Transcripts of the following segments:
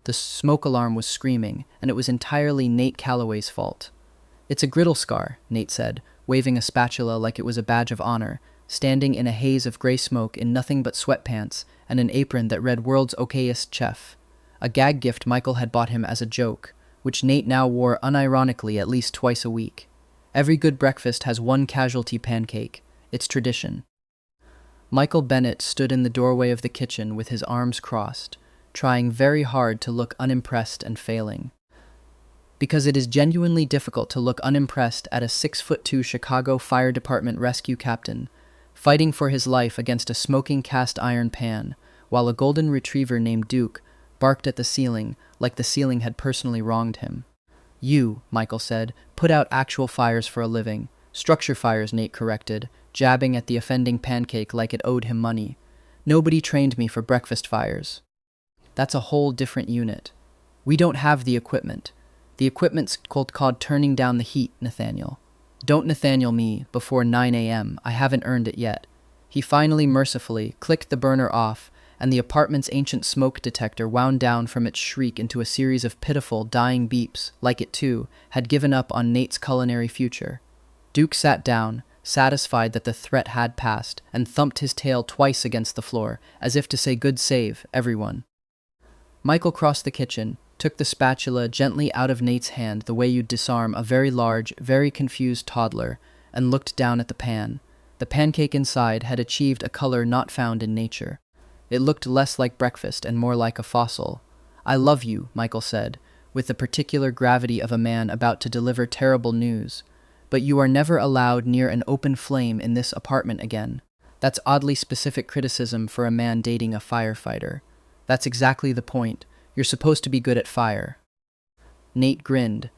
The smoke alarm was screaming, and it was entirely Nate Calloway's fault. "It's a griddle scar," Nate said, waving a spatula like it was a badge of honor, standing in a haze of gray smoke in nothing but sweatpants and an apron that read "World's Okayest Chef," a gag gift Michael had bought him as a joke, which Nate now wore unironically at least twice a week. Every good breakfast has one casualty pancake. It's tradition. Michael Bennett stood in the doorway of the kitchen with his arms crossed, trying very hard to look unimpressed and failing. Because it is genuinely difficult to look unimpressed at a 6'2" Chicago Fire Department rescue captain, fighting for his life against a smoking cast iron pan, while a golden retriever named Duke barked at the ceiling like the ceiling had personally wronged him. "You," Michael said, "put out actual fires for a living." "Structure fires," Nate corrected, jabbing at the offending pancake like it owed him money. "Nobody trained me for breakfast fires." "That's a whole different unit. We don't have the equipment. The equipment's called turning down the heat, Nathaniel. Don't Nathaniel me before 9 a.m. I haven't earned it yet." He finally mercifully clicked the burner off, and the apartment's ancient smoke detector wound down from its shriek into a series of pitiful, dying beeps, like it, too, had given up on Nate's culinary future. Duke sat down, satisfied that the threat had passed, and thumped his tail twice against the floor, as if to say, "Good save, everyone." Michael crossed the kitchen, took the spatula gently out of Nate's hand the way you'd disarm a very large, very confused toddler, and looked down at the pan. The pancake inside had achieved a color not found in nature. It looked less like breakfast and more like a fossil. "I love you," Michael said, with the particular gravity of a man about to deliver terrible news. "But you are never allowed near an open flame in this apartment again." That's oddly specific criticism for a man dating a firefighter. That's exactly the point. You're supposed to be good at fire. Nate grinned.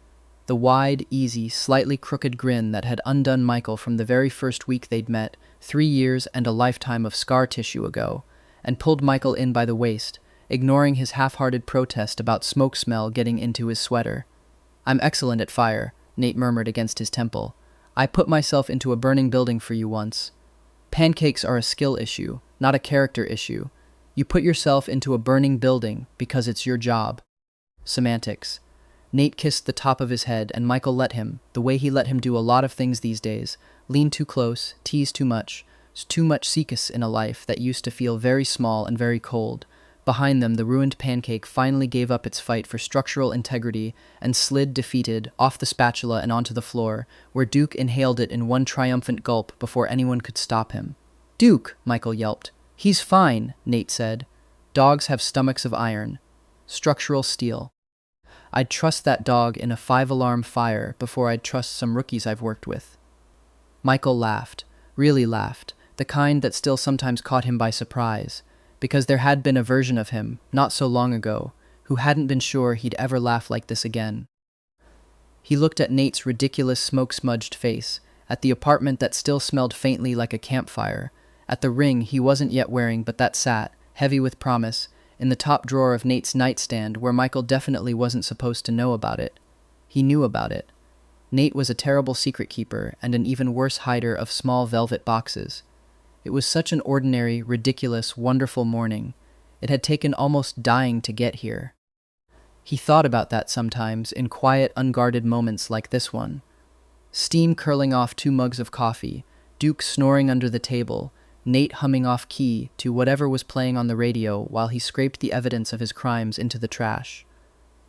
The wide, easy, slightly crooked grin that had undone Michael from the very first week they'd met, 3 years and a lifetime of scar tissue ago, and pulled Michael in by the waist, ignoring his half-hearted protest about smoke smell getting into his sweater. "I'm excellent at fire," Nate murmured against his temple. "I put myself into a burning building for you once." "Pancakes are a skill issue, not a character issue. You put yourself into a burning building because it's your job." Semantics. Nate kissed the top of his head, and Michael let him, the way he let him do a lot of things these days: lean too close, tease too much seekus in a life that used to feel very small and very cold. Behind them, the ruined pancake finally gave up its fight for structural integrity and slid, defeated, off the spatula and onto the floor, where Duke inhaled it in one triumphant gulp before anyone could stop him. "Duke," Michael yelped. "He's fine," Nate said. "Dogs have stomachs of iron. Structural steel. I'd trust that dog in a 5-alarm fire before I'd trust some rookies I've worked with." Michael laughed, really laughed, the kind that still sometimes caught him by surprise, because there had been a version of him, not so long ago, who hadn't been sure he'd ever laugh like this again. He looked at Nate's ridiculous smoke-smudged face, at the apartment that still smelled faintly like a campfire, at the ring he wasn't yet wearing but that sat, heavy with promise, in the top drawer of Nate's nightstand where Michael definitely wasn't supposed to know about it. He knew about it. Nate was a terrible secret keeper and an even worse hider of small velvet boxes. It was such an ordinary, ridiculous, wonderful morning. It had taken almost dying to get here. He thought about that sometimes in quiet, unguarded moments like this one. Steam curling off 2 mugs of coffee, Duke snoring under the table, Nate humming off key to whatever was playing on the radio while he scraped the evidence of his crimes into the trash.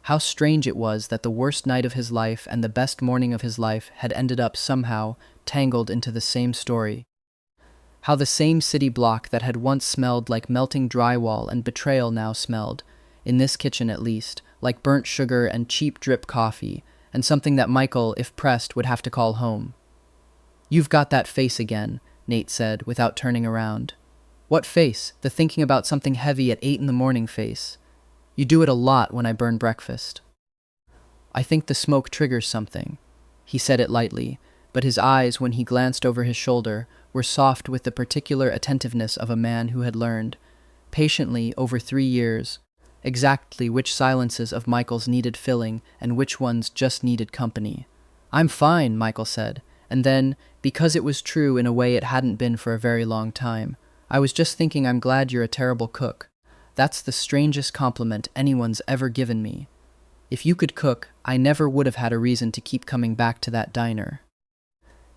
How strange it was that the worst night of his life and the best morning of his life had ended up somehow tangled into the same story. How the same city block that had once smelled like melting drywall and betrayal now smelled, in this kitchen at least, like burnt sugar and cheap drip coffee, and something that Michael, if pressed, would have to call home. "You've got that face again," Nate said, without turning around. "What face? The thinking about something heavy at 8 in the morning face. You do it a lot when I burn breakfast." "I think the smoke triggers something." He said it lightly, but his eyes, when he glanced over his shoulder, were soft with the particular attentiveness of a man who had learned, patiently over 3 years, exactly which silences of Michael's needed filling and which ones just needed company. "I'm fine," Michael said, and then, because it was true in a way it hadn't been for a very long time, "I was just thinking I'm glad you're a terrible cook." That's the strangest compliment anyone's ever given me. If you could cook, I never would have had a reason to keep coming back to that diner."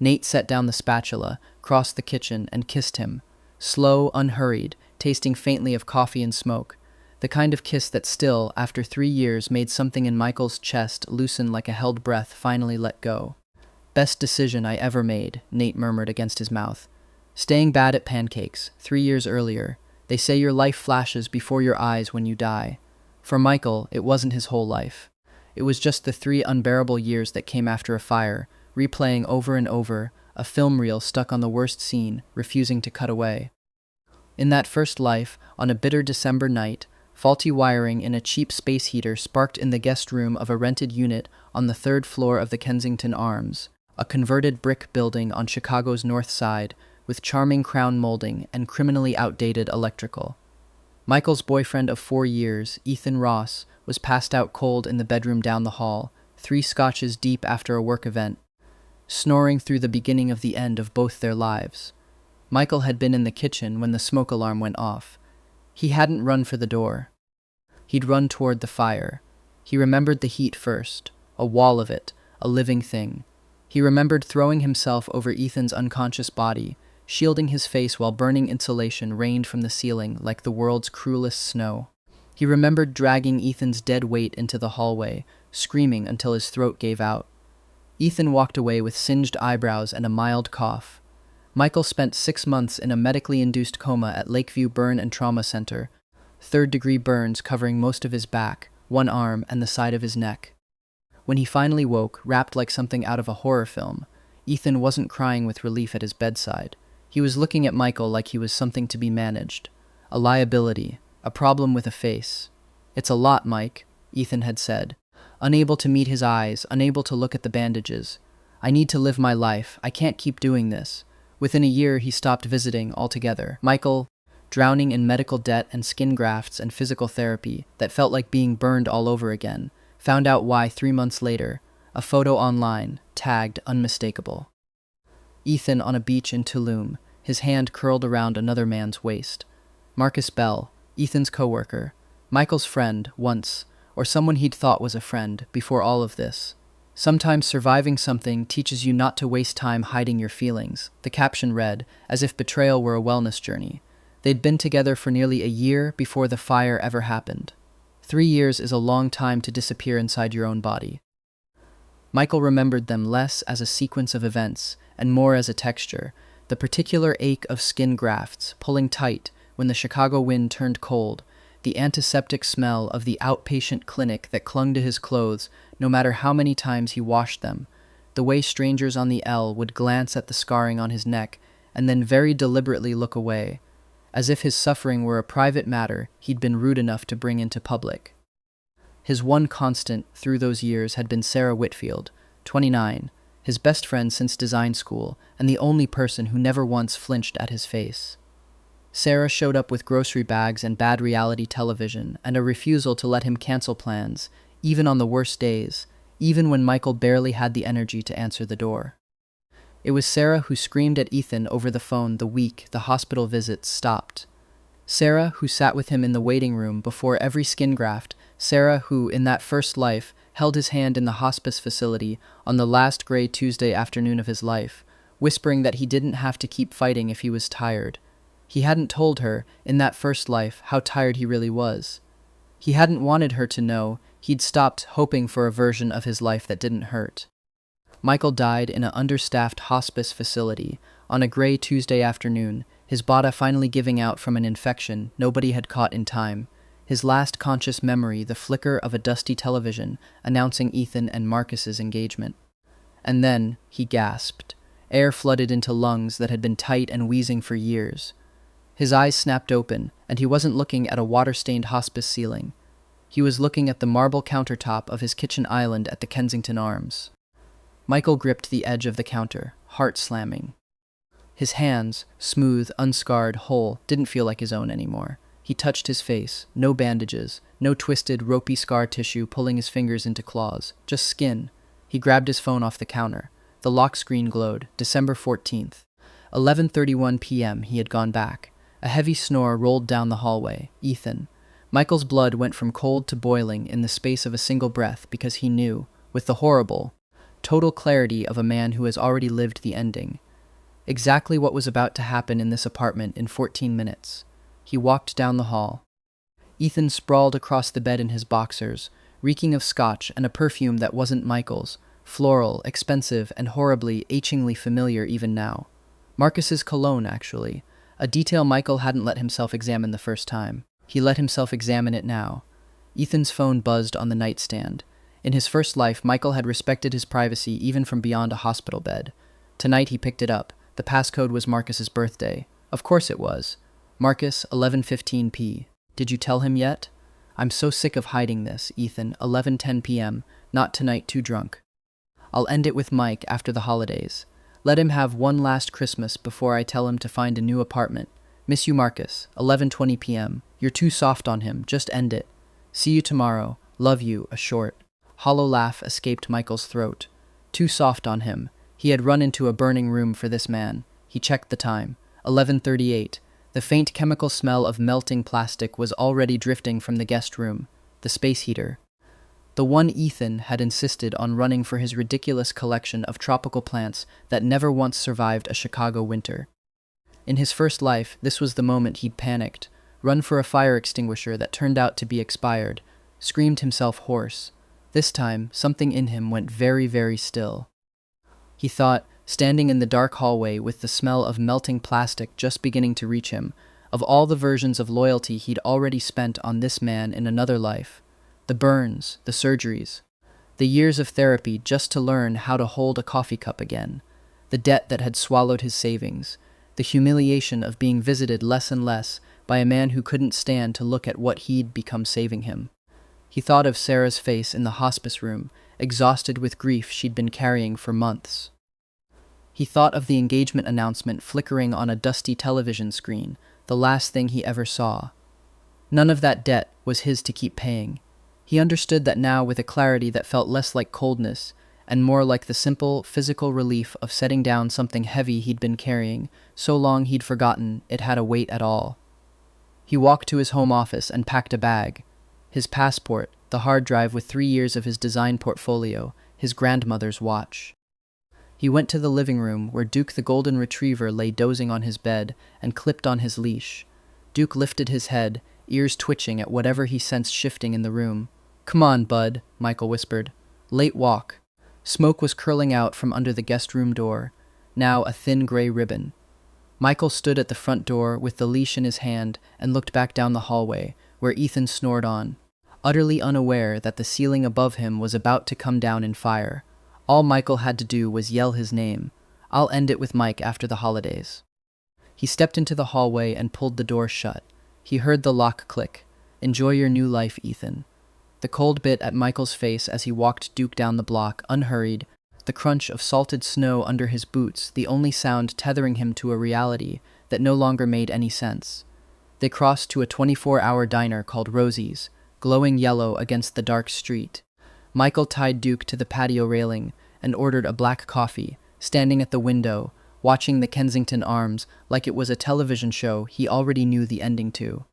Nate set down the spatula, crossed the kitchen, and kissed him. Slow, unhurried, tasting faintly of coffee and smoke. The kind of kiss that still, after 3 years, made something in Michael's chest loosen like a held breath finally let go. "Best decision I ever made," Nate murmured against his mouth. "Staying bad at pancakes, 3 years earlier. They say your life flashes before your eyes when you die." For Michael, it wasn't his whole life. It was just the 3 unbearable years that came after a fire, replaying over and over, a film reel stuck on the worst scene, refusing to cut away. In that first life, on a bitter December night, faulty wiring in a cheap space heater sparked in the guest room of a rented unit on the 3rd floor of the Kensington Arms, a converted brick building on Chicago's north side, with charming crown molding and criminally outdated electrical. Michael's boyfriend of 4 years, Ethan Ross, was passed out cold in the bedroom down the hall, 3 scotches deep after a work event, snoring through the beginning of the end of both their lives. Michael had been in the kitchen when the smoke alarm went off. He hadn't run for the door. He'd run toward the fire. He remembered the heat first, a wall of it, a living thing. He remembered throwing himself over Ethan's unconscious body, shielding his face while burning insulation rained from the ceiling like the world's cruelest snow. He remembered dragging Ethan's dead weight into the hallway, screaming until his throat gave out. Ethan walked away with singed eyebrows and a mild cough. Michael spent 6 months in a medically induced coma at Lakeview Burn and Trauma Center, 3rd-degree burns covering most of his back, 1 arm, and the side of his neck. When he finally woke, wrapped like something out of a horror film, Ethan wasn't crying with relief at his bedside. He was looking at Michael like he was something to be managed, a liability, a problem with a face. "It's a lot, Mike," Ethan had said, unable to meet his eyes, unable to look at the bandages. "I need to live my life. I can't keep doing this." Within a year, he stopped visiting altogether. Michael, drowning in medical debt and skin grafts and physical therapy that felt like being burned all over again, found out why 3 months later, a photo online, tagged unmistakable. Ethan on a beach in Tulum, his hand curled around another man's waist. Marcus Bell, Ethan's coworker, Michael's friend once, or someone he'd thought was a friend before all of this. "Sometimes surviving something teaches you not to waste time hiding your feelings," the caption read, as if betrayal were a wellness journey. They'd been together for nearly a year before the fire ever happened. 3 years is a long time to disappear inside your own body. Michael remembered them less as a sequence of events and more as a texture, the particular ache of skin grafts pulling tight when the Chicago wind turned cold, the antiseptic smell of the outpatient clinic that clung to his clothes no matter how many times he washed them, the way strangers on the L would glance at the scarring on his neck and then very deliberately look away, as if his suffering were a private matter he'd been rude enough to bring into public. His one constant through those years had been Sarah Whitfield, 29, his best friend since design school and the only person who never once flinched at his face. Sarah showed up with grocery bags and bad reality television and a refusal to let him cancel plans, even on the worst days, even when Michael barely had the energy to answer the door. It was Sarah who screamed at Ethan over the phone the week the hospital visits stopped. Sarah who sat with him in the waiting room before every skin graft, Sarah who, in that first life, held his hand in the hospice facility on the last gray Tuesday afternoon of his life, whispering that he didn't have to keep fighting if he was tired. He hadn't told her, in that first life, how tired he really was. He hadn't wanted her to know. He'd stopped hoping for a version of his life that didn't hurt. Michael died in an understaffed hospice facility on a gray Tuesday afternoon, his body finally giving out from an infection nobody had caught in time. His last conscious memory, the flicker of a dusty television announcing Ethan and Marcus's engagement. And then, he gasped. Air flooded into lungs that had been tight and wheezing for years. His eyes snapped open, and he wasn't looking at a water-stained hospice ceiling. He was looking at the marble countertop of his kitchen island at the Kensington Arms. Michael gripped the edge of the counter, heart slamming. His hands, smooth, unscarred, whole, didn't feel like his own anymore. He touched his face, no bandages, no twisted, ropey scar tissue pulling his fingers into claws, just skin. He grabbed his phone off the counter. The lock screen glowed, December 14th. 11:31 p.m. He had gone back. A heavy snore rolled down the hallway. Ethan. Michael's blood went from cold to boiling in the space of a single breath because he knew, with the horrible, total clarity of a man who has already lived the ending, exactly what was about to happen in this apartment in 14 minutes. He walked down the hall. Ethan sprawled across the bed in his boxers, reeking of scotch and a perfume that wasn't Michael's, floral, expensive, and horribly, achingly familiar even now. Marcus's cologne, actually, a detail Michael hadn't let himself examine the first time. He let himself examine it now. Ethan's phone buzzed on the nightstand. In his first life, Michael had respected his privacy even from beyond a hospital bed. Tonight he picked it up. The passcode was Marcus's birthday. Of course it was. Marcus, 11:15 p. Did you tell him yet? I'm so sick of hiding this, Ethan. 11:10 p.m. Not tonight, too drunk. I'll end it with Mike after the holidays. Let him have one last Christmas before I tell him to find a new apartment. Miss you, Marcus. 11:20 p.m. You're too soft on him. Just end it. See you tomorrow. Love you. A short, hollow laugh escaped Michael's throat. Too soft on him. He had run into a burning room for this man. He checked the time. 11:38. The faint chemical smell of melting plastic was already drifting from the guest room. The space heater. The one Ethan had insisted on running for his ridiculous collection of tropical plants that never once survived a Chicago winter. In his first life, this was the moment he'd panicked, run for a fire extinguisher that turned out to be expired, screamed himself hoarse. This time, something in him went very, very still. He thought, standing in the dark hallway with the smell of melting plastic just beginning to reach him, of all the versions of loyalty he'd already spent on this man in another life. The burns, the surgeries, the years of therapy just to learn how to hold a coffee cup again, the debt that had swallowed his savings, the humiliation of being visited less and less by a man who couldn't stand to look at what he'd become saving him. He thought of Sarah's face in the hospice room, exhausted with grief she'd been carrying for months. He thought of the engagement announcement flickering on a dusty television screen, the last thing he ever saw. None of that debt was his to keep paying. He understood that now with a clarity that felt less like coldness and more like the simple, physical relief of setting down something heavy he'd been carrying so long he'd forgotten it had a weight at all. He walked to his home office and packed a bag. His passport, the hard drive with 3 years of his design portfolio, his grandmother's watch. He went to the living room where Duke the golden retriever lay dozing on his bed and clipped on his leash. Duke lifted his head, ears twitching at whatever he sensed shifting in the room. "Come on, bud," Michael whispered. "Late walk." Smoke was curling out from under the guest room door, now a thin gray ribbon. Michael stood at the front door with the leash in his hand and looked back down the hallway, where Ethan snored on, utterly unaware that the ceiling above him was about to come down in fire. All Michael had to do was yell his name. "I'll end it with Mike after the holidays." He stepped into the hallway and pulled the door shut. He heard the lock click. "Enjoy your new life, Ethan." The cold bit at Michael's face as he walked Duke down the block, unhurried, the crunch of salted snow under his boots, the only sound tethering him to a reality that no longer made any sense. They crossed to a 24-hour diner called Rosie's, glowing yellow against the dark street. Michael tied Duke to the patio railing and ordered a black coffee, standing at the window, watching the Kensington Arms like it was a television show he already knew the ending to.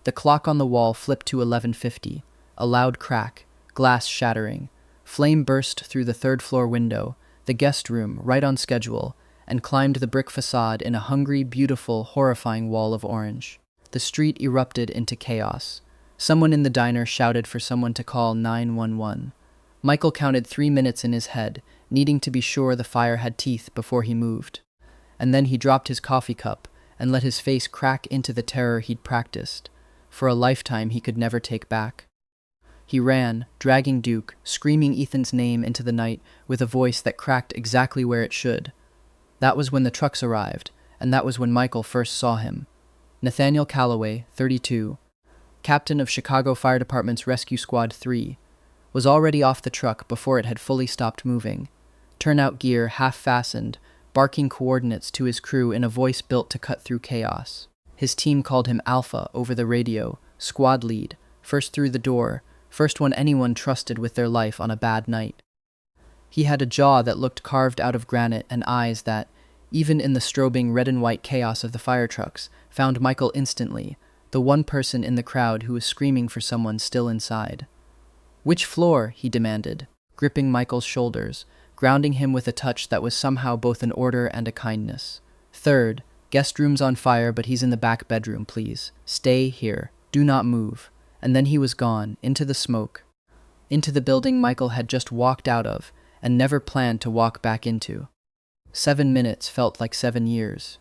The clock on the wall flipped to 11:50. A loud crack, glass shattering. Flame burst through the third-floor window, the guest room, right on schedule, and climbed the brick facade in a hungry, beautiful, horrifying wall of orange. The street erupted into chaos. Someone in the diner shouted for someone to call 911. Michael counted 3 minutes in his head, needing to be sure the fire had teeth before he moved. And then he dropped his coffee cup and let his face crack into the terror he'd practiced, for a lifetime he could never take back. He ran, dragging Duke, screaming Ethan's name into the night with a voice that cracked exactly where it should. That was when the trucks arrived, and that was when Michael first saw him. Nathaniel Calloway, 32, captain of Chicago Fire Department's Rescue Squad 3, was already off the truck before it had fully stopped moving. Turnout gear half-fastened, barking coordinates to his crew in a voice built to cut through chaos. His team called him Alpha over the radio, squad lead, first through the door, first one anyone trusted with their life on a bad night. He had a jaw that looked carved out of granite and eyes that, even in the strobing red and white chaos of the fire trucks, found Michael instantly, the one person in the crowd who was screaming for someone still inside. "Which floor?" he demanded, gripping Michael's shoulders, grounding him with a touch that was somehow both an order and a kindness. "Third. Guest room's on fire, but he's in the back bedroom, please. Stay here. Do not move." And then he was gone, into the smoke, into the building Michael had just walked out of and never planned to walk back into. 7 minutes felt like 7 years.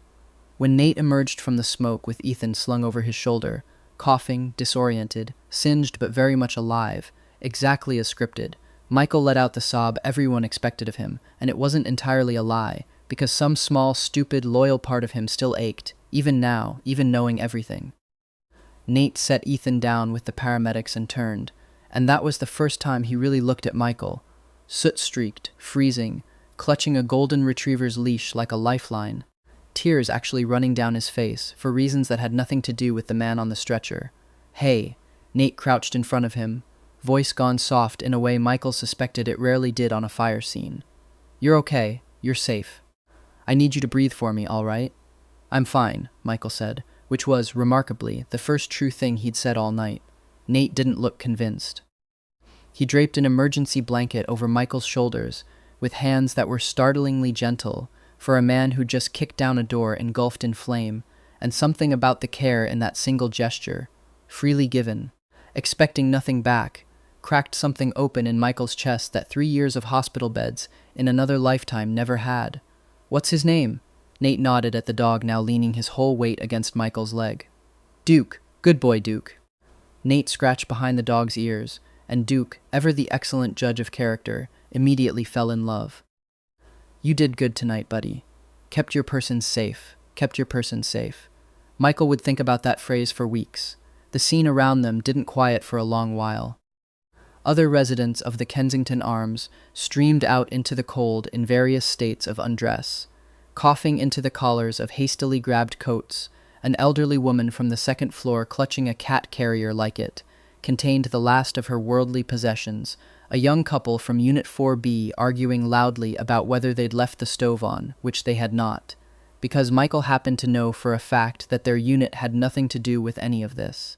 When Nate emerged from the smoke with Ethan slung over his shoulder, coughing, disoriented, singed but very much alive, exactly as scripted, Michael let out the sob everyone expected of him, and it wasn't entirely a lie, because some small, stupid, loyal part of him still ached, even now, even knowing everything. Nate set Ethan down with the paramedics and turned, and that was the first time he really looked at Michael, soot-streaked, freezing, clutching a golden retriever's leash like a lifeline, tears actually running down his face for reasons that had nothing to do with the man on the stretcher. "Hey," Nate crouched in front of him, voice gone soft in a way Michael suspected it rarely did on a fire scene. "You're okay. You're safe. I need you to breathe for me, all right?" "I'm fine," Michael said, which was, remarkably, the first true thing he'd said all night. Nate didn't look convinced. He draped an emergency blanket over Michael's shoulders with hands that were startlingly gentle for a man who just kicked down a door engulfed in flame, and something about the care in that single gesture, freely given, expecting nothing back, cracked something open in Michael's chest that 3 years of hospital beds in another lifetime never had. "What's his name?" Nate nodded at the dog now leaning his whole weight against Michael's leg. "Duke. Good boy, Duke." Nate scratched behind the dog's ears, and Duke, ever the excellent judge of character, immediately fell in love. "You did good tonight, buddy. Kept your person safe. Kept your person safe." Michael would think about that phrase for weeks. The scene around them didn't quiet for a long while. Other residents of the Kensington Arms streamed out into the cold in various states of undress, coughing into the collars of hastily grabbed coats. An elderly woman from the second floor clutching a cat carrier like it contained the last of her worldly possessions, a young couple from Unit 4B arguing loudly about whether they'd left the stove on, which they had not, because Michael happened to know for a fact that their unit had nothing to do with any of this.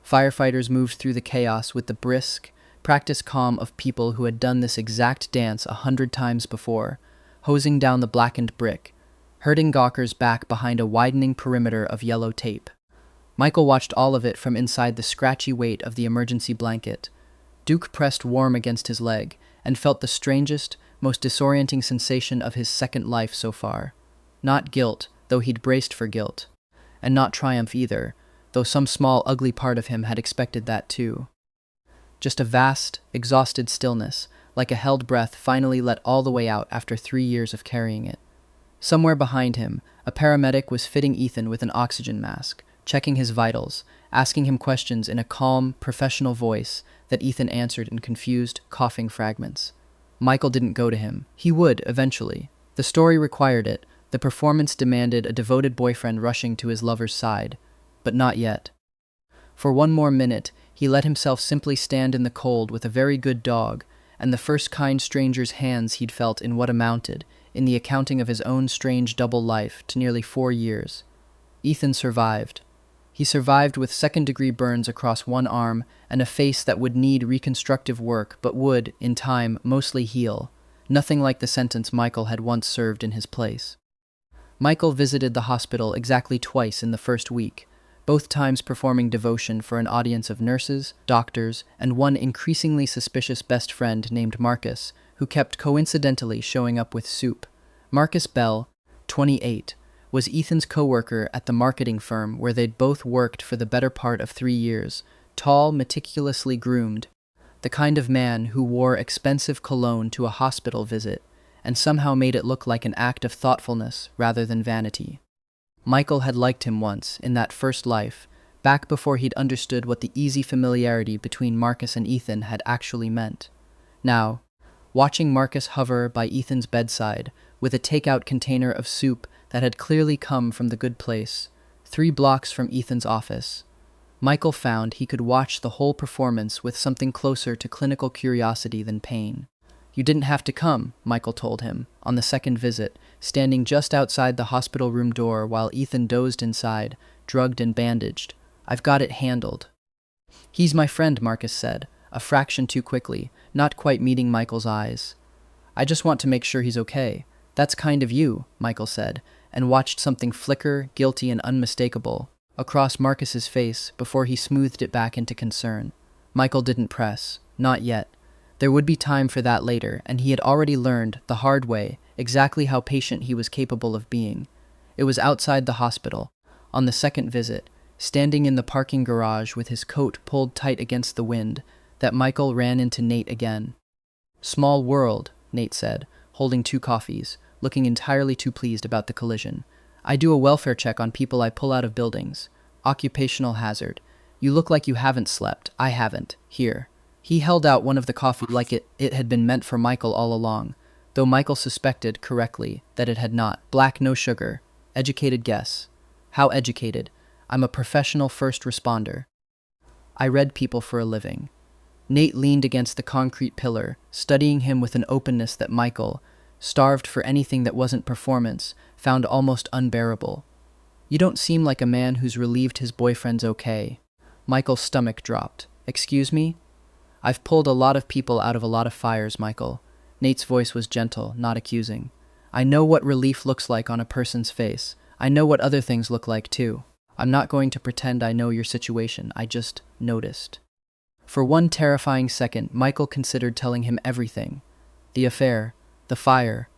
Firefighters moved through the chaos with the brisk, practiced calm of people who had done this exact dance 100 times before, hosing down the blackened brick, herding gawkers back behind a widening perimeter of yellow tape. Michael watched all of it from inside the scratchy weight of the emergency blanket. Duke pressed warm against his leg and felt the strangest, most disorienting sensation of his second life so far. Not guilt, though he'd braced for guilt, and not triumph either, though some small ugly part of him had expected that too. Just a vast, exhausted stillness, like a held breath finally let all the way out after 3 years of carrying it. Somewhere behind him, a paramedic was fitting Ethan with an oxygen mask, checking his vitals, asking him questions in a calm, professional voice that Ethan answered in confused, coughing fragments. Michael didn't go to him. He would, eventually. The story required it. The performance demanded a devoted boyfriend rushing to his lover's side. But not yet. For 1 more minute, he let himself simply stand in the cold with a very good dog, and the first kind stranger's hands he'd felt in what amounted, in the accounting of his own strange double life, to nearly 4 years. Ethan survived. He survived with second-degree burns across one arm and a face that would need reconstructive work but would, in time, mostly heal, nothing like the sentence Michael had once served in his place. Michael visited the hospital exactly twice in the first week, both times performing devotion for an audience of nurses, doctors, and one increasingly suspicious best friend named Marcus, who kept coincidentally showing up with soup. Marcus Bell, 28, was Ethan's co-worker at the marketing firm where they'd both worked for the better part of 3 years, tall, meticulously groomed, the kind of man who wore expensive cologne to a hospital visit and somehow made it look like an act of thoughtfulness rather than vanity. Michael had liked him once, in that first life, back before he'd understood what the easy familiarity between Marcus and Ethan had actually meant. Now, watching Marcus hover by Ethan's bedside with a takeout container of soup that had clearly come from the good place, 3 blocks from Ethan's office, Michael found he could watch the whole performance with something closer to clinical curiosity than pain. You didn't have to come, Michael told him, on the second visit, standing just outside the hospital room door while Ethan dozed inside, drugged and bandaged. I've got it handled. He's my friend, Marcus said, a fraction too quickly, not quite meeting Michael's eyes. I just want to make sure he's okay. That's kind of you, Michael said, and watched something flicker, guilty and unmistakable, across Marcus's face before he smoothed it back into concern. Michael didn't press. Not yet. There would be time for that later, and he had already learned, the hard way, exactly how patient he was capable of being. It was outside the hospital, on the second visit, standing in the parking garage with his coat pulled tight against the wind, that Michael ran into Nate again. Small world, Nate said, holding 2 coffees, looking entirely too pleased about the collision. I do a welfare check on people I pull out of buildings. Occupational hazard. You look like you haven't slept. I haven't. Here. He held out one of the coffee like it had been meant for Michael all along, though Michael suspected, correctly, that it had not. Black, no sugar. Educated guess. How educated? I'm a professional first responder. I read people for a living. Nate leaned against the concrete pillar, studying him with an openness that Michael, starved for anything that wasn't performance, found almost unbearable. You don't seem like a man who's relieved his boyfriend's okay. Michael's stomach dropped. Excuse me? I've pulled a lot of people out of a lot of fires, Michael. Nate's voice was gentle, not accusing. I know what relief looks like on a person's face. I know what other things look like, too. I'm not going to pretend I know your situation. I just noticed. For one terrifying second, Michael considered telling him everything. The affair, the fire,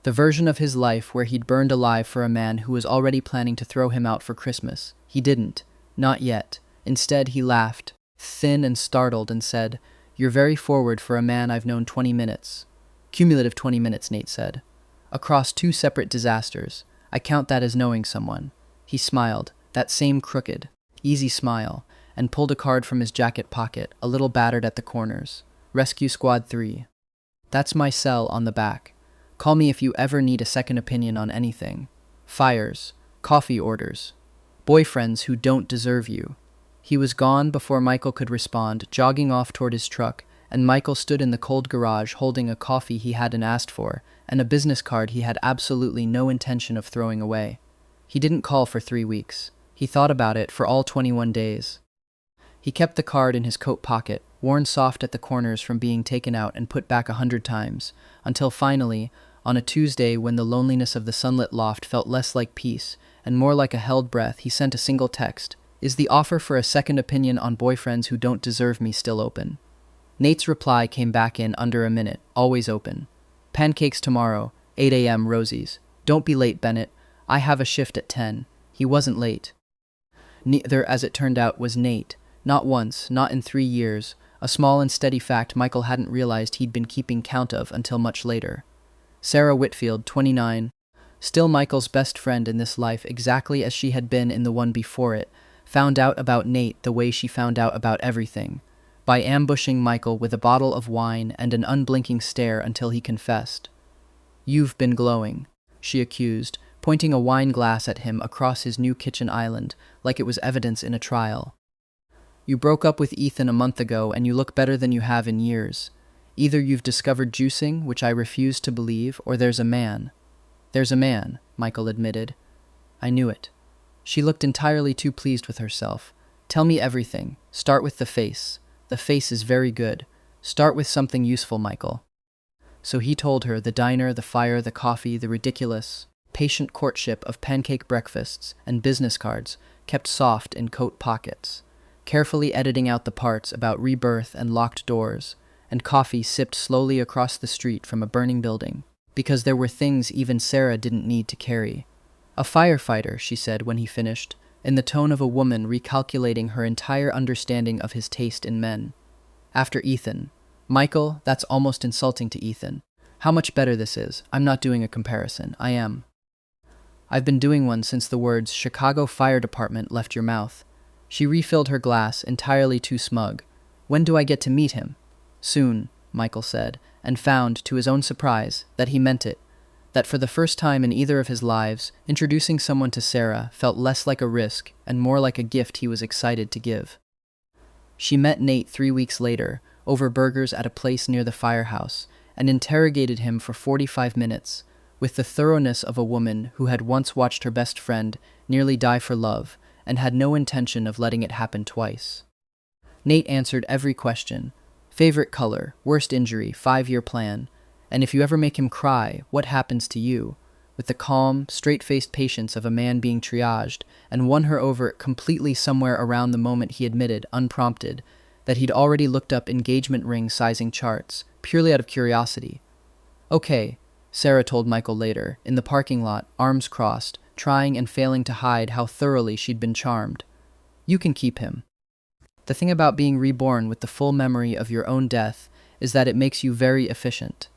the version of his life where he'd burned alive for a man who was already planning to throw him out for Christmas. He didn't. Not yet. Instead, he laughed, thin and startled, and said, You're very forward for a man I've known 20 minutes. Cumulative 20 minutes, Nate said. Across 2 separate disasters. I count that as knowing someone. He smiled, that same crooked, easy smile, and pulled a card from his jacket pocket, a little battered at the corners. Rescue Squad 3. That's my cell on the back. Call me if you ever need a second opinion on anything. Fires. Coffee orders. Boyfriends who don't deserve you. He was gone before Michael could respond, jogging off toward his truck, and Michael stood in the cold garage holding a coffee he hadn't asked for, and a business card he had absolutely no intention of throwing away. He didn't call for 3 weeks. He thought about it for all 21 days. He kept the card in his coat pocket, worn soft at the corners from being taken out and put back 100 times, until finally, on a Tuesday when the loneliness of the sunlit loft felt less like peace and more like a held breath, he sent a single text. Is the offer for a second opinion on boyfriends who don't deserve me still open? Nate's reply came back in under a minute, always open. Pancakes tomorrow, 8 a.m. Rosie's. Don't be late, Bennett. I have a shift at 10. He wasn't late. Neither, as it turned out, was Nate. Not once, not in 3 years, a small and steady fact Michael hadn't realized he'd been keeping count of until much later. Sarah Whitfield, 29, still Michael's best friend in this life exactly as she had been in the one before it, found out about Nate the way she found out about everything, by ambushing Michael with a bottle of wine and an unblinking stare until he confessed. You've been glowing, she accused, pointing a wine glass at him across his new kitchen island, like it was evidence in a trial. You broke up with Ethan a month ago and you look better than you have in years. Either you've discovered juicing, which I refuse to believe, or there's a man. There's a man, Michael admitted. I knew it. She looked entirely too pleased with herself. Tell me everything. Start with the face. The face is very good. Start with something useful, Michael. So he told her the diner, the fire, the coffee, the ridiculous, patient courtship of pancake breakfasts and business cards kept soft in coat pockets, carefully editing out the parts about rebirth and locked doors, and coffee sipped slowly across the street from a burning building, because there were things even Sarah didn't need to carry. A firefighter, she said when he finished, in the tone of a woman recalculating her entire understanding of his taste in men. After Ethan. Michael, that's almost insulting to Ethan. How much better this is. I'm not doing a comparison. I am. I've been doing one since the words Chicago Fire Department left your mouth. She refilled her glass, entirely too smug. When do I get to meet him? Soon, Michael said, and found, to his own surprise, that he meant it. That for the first time in either of his lives, introducing someone to Sarah felt less like a risk and more like a gift he was excited to give. She met Nate 3 weeks later, over burgers at a place near the firehouse, and interrogated him for 45 minutes, with the thoroughness of a woman who had once watched her best friend nearly die for love and had no intention of letting it happen twice. Nate answered every question: favorite color, worst injury, 5-year plan, and if you ever make him cry, what happens to you? With the calm, straight-faced patience of a man being triaged, and won her over completely somewhere around the moment he admitted, unprompted, that he'd already looked up engagement ring sizing charts, purely out of curiosity. Okay, Sarah told Michael later, in the parking lot, arms crossed, trying and failing to hide how thoroughly she'd been charmed. You can keep him. The thing about being reborn with the full memory of your own death is that it makes you very efficient.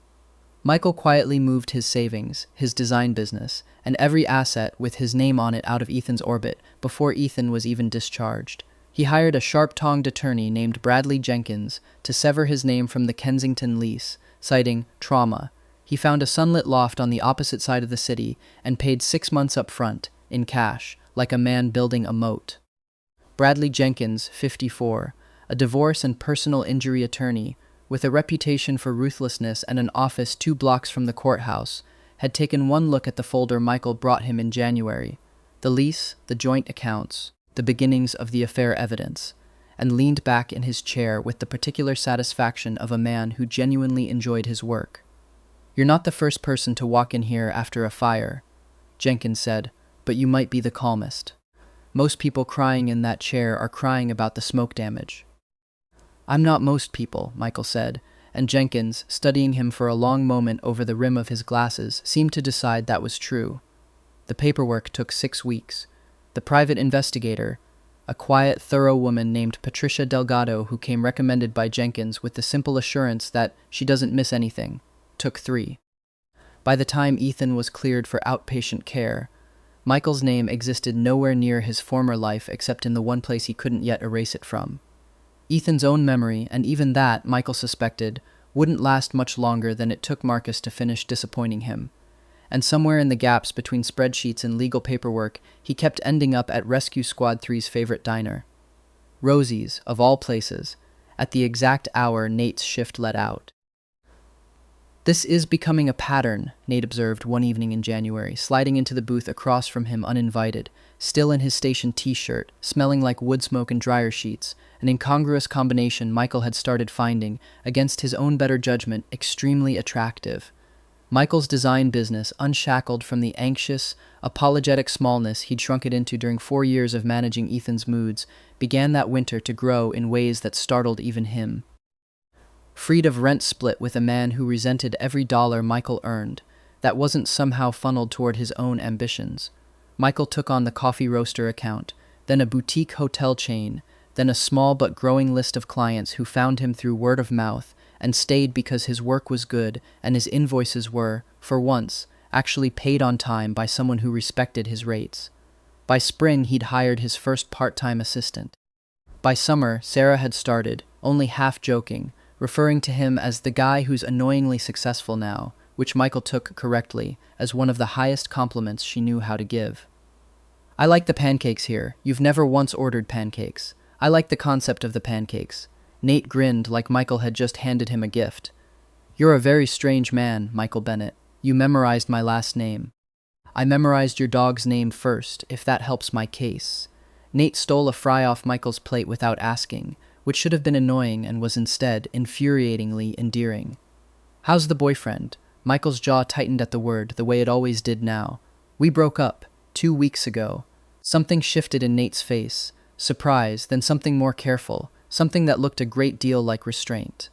Michael quietly moved his savings, his design business, and every asset with his name on it out of Ethan's orbit before Ethan was even discharged. He hired a sharp-tongued attorney named Bradley Jenkins to sever his name from the Kensington lease, citing trauma. He found a sunlit loft on the opposite side of the city and paid 6 months up front, in cash, like a man building a moat. Bradley Jenkins, 54, a divorce and personal injury attorney, with a reputation for ruthlessness and an office 2 blocks from the courthouse, had taken one look at the folder Michael brought him in January, the lease, the joint accounts, the beginnings of the affair evidence, and leaned back in his chair with the particular satisfaction of a man who genuinely enjoyed his work. You're not the first person to walk in here after a fire, Jenkins said, but you might be the calmest. Most people crying in that chair are crying about the smoke damage. I'm not most people, Michael said, and Jenkins, studying him for a long moment over the rim of his glasses, seemed to decide that was true. The paperwork took 6 weeks. The private investigator, a quiet, thorough woman named Patricia Delgado who came recommended by Jenkins with the simple assurance that she doesn't miss anything, took 3. By the time Ethan was cleared for outpatient care, Michael's name existed nowhere near his former life except in the one place he couldn't yet erase it from. Ethan's own memory, and even that, Michael suspected, wouldn't last much longer than it took Marcus to finish disappointing him. And somewhere in the gaps between spreadsheets and legal paperwork, he kept ending up at Rescue Squad 3's favorite diner. Rosie's, of all places, at the exact hour Nate's shift let out. This is becoming a pattern, Nate observed one evening in January, sliding into the booth across from him uninvited, still in his station t-shirt, smelling like wood smoke and dryer sheets, an incongruous combination Michael had started finding, against his own better judgment, extremely attractive. Michael's design business, unshackled from the anxious, apologetic smallness he'd shrunk it into during 4 years of managing Ethan's moods, began that winter to grow in ways that startled even him. Freed of rent split with a man who resented every dollar Michael earned, that wasn't somehow funneled toward his own ambitions. Michael took on the coffee roaster account, then a boutique hotel chain, then a small but growing list of clients who found him through word of mouth and stayed because his work was good and his invoices were, for once, actually paid on time by someone who respected his rates. By spring, he'd hired his first part-time assistant. By summer, Sarah had started, only half joking, referring to him as the guy who's annoyingly successful now, which Michael took correctly as one of the highest compliments she knew how to give. I like the pancakes here. You've never once ordered pancakes. I like the concept of the pancakes. Nate grinned like Michael had just handed him a gift. You're a very strange man, Michael Bennett. You memorized my last name. I memorized your dog's name first, if that helps my case. Nate stole a fry off Michael's plate without asking, which should have been annoying and was instead infuriatingly endearing. How's the boyfriend? Michael's jaw tightened at the word, the way it always did now. We broke up 2 weeks ago. Something shifted in Nate's face. Surprise, then something more careful, something that looked a great deal like restraint.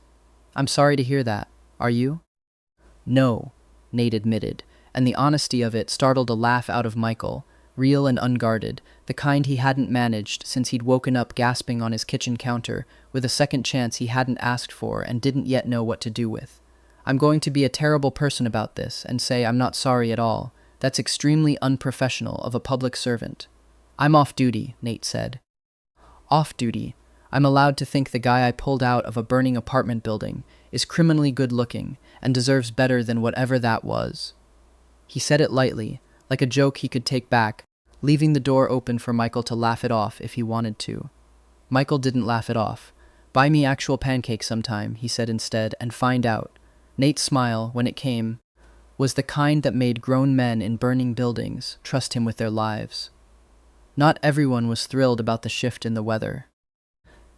I'm sorry to hear that. Are you? No, Nate admitted, and the honesty of it startled a laugh out of Michael, real and unguarded, the kind he hadn't managed since he'd woken up gasping on his kitchen counter with a second chance he hadn't asked for and didn't yet know what to do with. I'm going to be a terrible person about this and say I'm not sorry at all. That's extremely unprofessional of a public servant. I'm off duty, Nate said. Off duty? I'm allowed to think the guy I pulled out of a burning apartment building is criminally good-looking and deserves better than whatever that was. He said it lightly, like a joke he could take back, leaving the door open for Michael to laugh it off if he wanted to. Michael didn't laugh it off. Buy me actual pancakes sometime, he said instead, and find out. Nate's smile, when it came, was the kind that made grown men in burning buildings trust him with their lives. Not everyone was thrilled about the shift in the weather.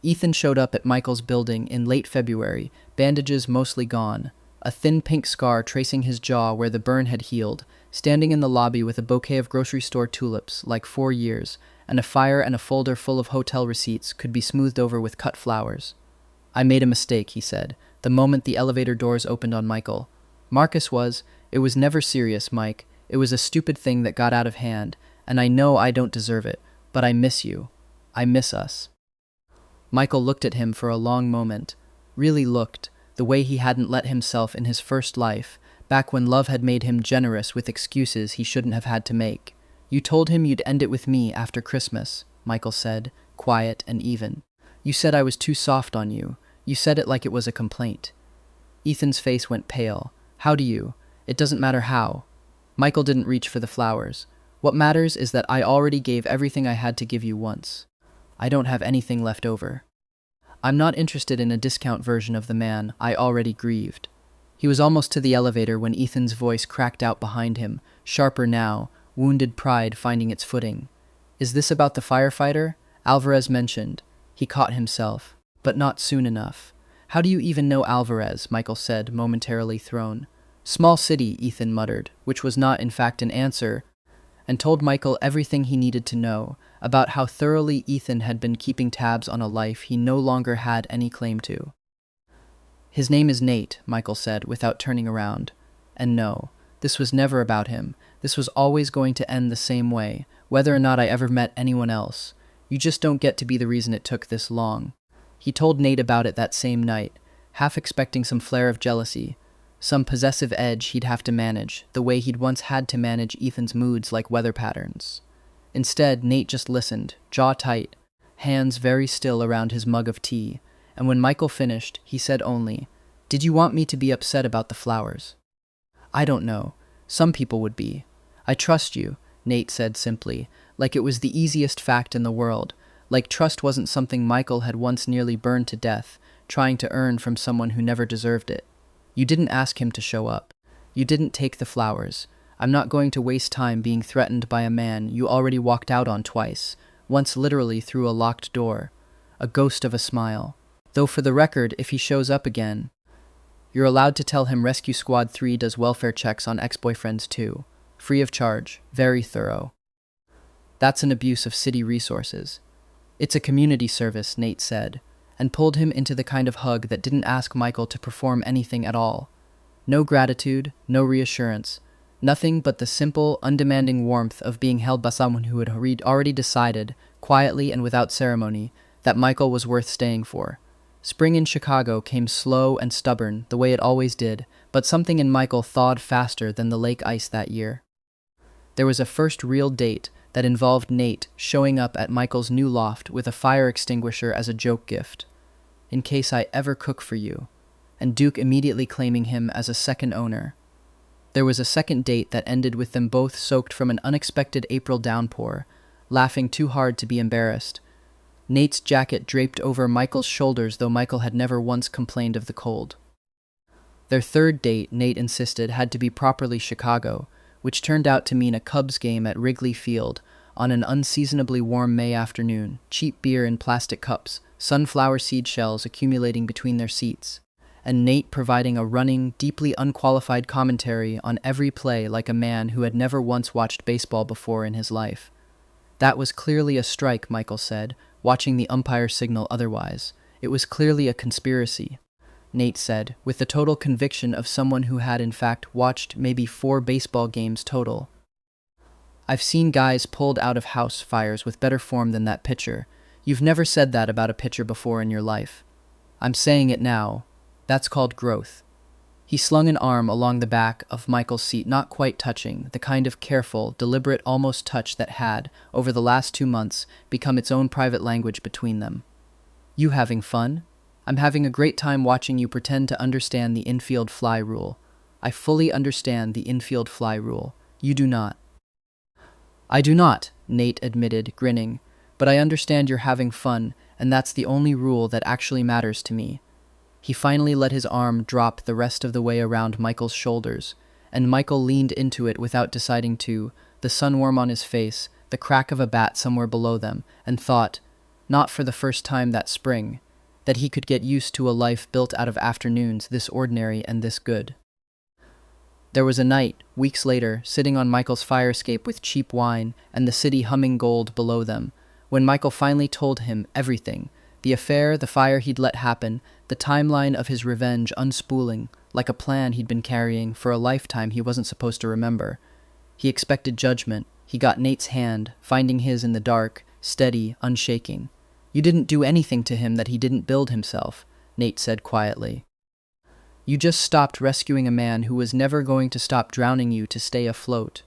Ethan showed up at Michael's building in late February, bandages mostly gone, a thin pink scar tracing his jaw where the burn had healed, standing in the lobby with a bouquet of grocery store tulips, like 4 years, and a fire and a folder full of hotel receipts could be smoothed over with cut flowers. "I made a mistake," he said, the moment the elevator doors opened on Michael. It was never serious, Mike. It was a stupid thing that got out of hand, and I know I don't deserve it, but I miss you. I miss us." Michael looked at him for a long moment, really looked, the way he hadn't let himself in his first life, back when love had made him generous with excuses he shouldn't have had to make. "You told him you'd end it with me after Christmas," Michael said, quiet and even. "You said I was too soft on you. You said it like it was a complaint." Ethan's face went pale. "How do you? It doesn't matter how." Michael didn't reach for the flowers. "What matters is that I already gave everything I had to give you once. I don't have anything left over. I'm not interested in a discount version of the man I already grieved." He was almost to the elevator when Ethan's voice cracked out behind him, sharper now, wounded pride finding its footing. "Is this about the firefighter?" Alvarez mentioned. He caught himself, but not soon enough. "How do you even know Alvarez?" Michael said, momentarily thrown. "Small city," Ethan muttered, which was not in fact an answer, and told Michael everything he needed to know about how thoroughly Ethan had been keeping tabs on a life he no longer had any claim to. "His name is Nate," Michael said, without turning around. "And no, this was never about him. This was always going to end the same way, whether or not I ever met anyone else. You just don't get to be the reason it took this long." He told Nate about it that same night, half expecting some flare of jealousy, some possessive edge he'd have to manage, the way he'd once had to manage Ethan's moods like weather patterns. Instead, Nate just listened, jaw tight, hands very still around his mug of tea, and when Michael finished, he said only, "Did you want me to be upset about the flowers?" "I don't know. Some people would be." "I trust you," Nate said simply, like it was the easiest fact in the world, like trust wasn't something Michael had once nearly burned to death, trying to earn from someone who never deserved it. "You didn't ask him to show up. You didn't take the flowers. I'm not going to waste time being threatened by a man you already walked out on twice, once literally through a locked door. A ghost of a smile. Though for the record, if he shows up again, you're allowed to tell him Rescue Squad 3 does welfare checks on ex-boyfriends too. Free of charge. Very thorough." "That's an abuse of city resources." "It's a community service," Nate said, and pulled him into the kind of hug that didn't ask Michael to perform anything at all. No gratitude, no reassurance, nothing but the simple, undemanding warmth of being held by someone who had already decided, quietly and without ceremony, that Michael was worth staying for. Spring in Chicago came slow and stubborn, the way it always did, but something in Michael thawed faster than the lake ice that year. There was a first real date that involved Nate showing up at Michael's new loft with a fire extinguisher as a joke gift. "In case I ever cook for you," and Duke immediately claiming him as a second owner. There was a second date that ended with them both soaked from an unexpected April downpour, laughing too hard to be embarrassed. Nate's jacket draped over Michael's shoulders, though Michael had never once complained of the cold. Their third date, Nate insisted, had to be properly Chicago, which turned out to mean a Cubs game at Wrigley Field on an unseasonably warm May afternoon, cheap beer in plastic cups, sunflower seed shells accumulating between their seats, and Nate providing a running, deeply unqualified commentary on every play like a man who had never once watched baseball before in his life. "That was clearly a strike," Michael said, watching the umpire signal otherwise. "It was clearly a conspiracy," Nate said, with the total conviction of someone who had in fact watched maybe 4 baseball games total. "I've seen guys pulled out of house fires with better form than that pitcher. You've never said that about a pitcher before in your life. I'm saying it now. That's called growth." He slung an arm along the back of Michael's seat, not quite touching, the kind of careful, deliberate, almost touch that had, over the last 2 months, become its own private language between them. "You having fun? I'm having a great time watching you pretend to understand the infield fly rule. I fully understand the infield fly rule. You do not." "I do not," Nate admitted, grinning, "but I understand you're having fun, and that's the only rule that actually matters to me." He finally let his arm drop the rest of the way around Michael's shoulders, and Michael leaned into it without deciding to, the sun warm on his face, the crack of a bat somewhere below them, and thought, not for the first time that spring, that he could get used to a life built out of afternoons this ordinary and this good. There was a night, weeks later, sitting on Michael's fire escape with cheap wine and the city humming gold below them, when Michael finally told him everything, the affair, the fire he'd let happen, the timeline of his revenge unspooling, like a plan he'd been carrying for a lifetime he wasn't supposed to remember. He expected judgment. He got Nate's hand, finding his in the dark, steady, unshaking. "You didn't do anything to him that he didn't build himself," Nate said quietly. "You just stopped rescuing a man who was never going to stop drowning you to stay afloat."